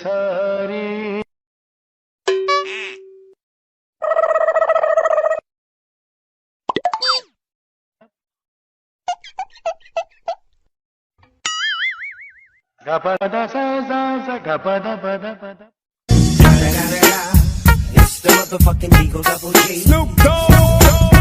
सारी गपदा सा सा सा गपदा पदा पदा. It's the motherfucking Eagle Double G. Snoop Dogg.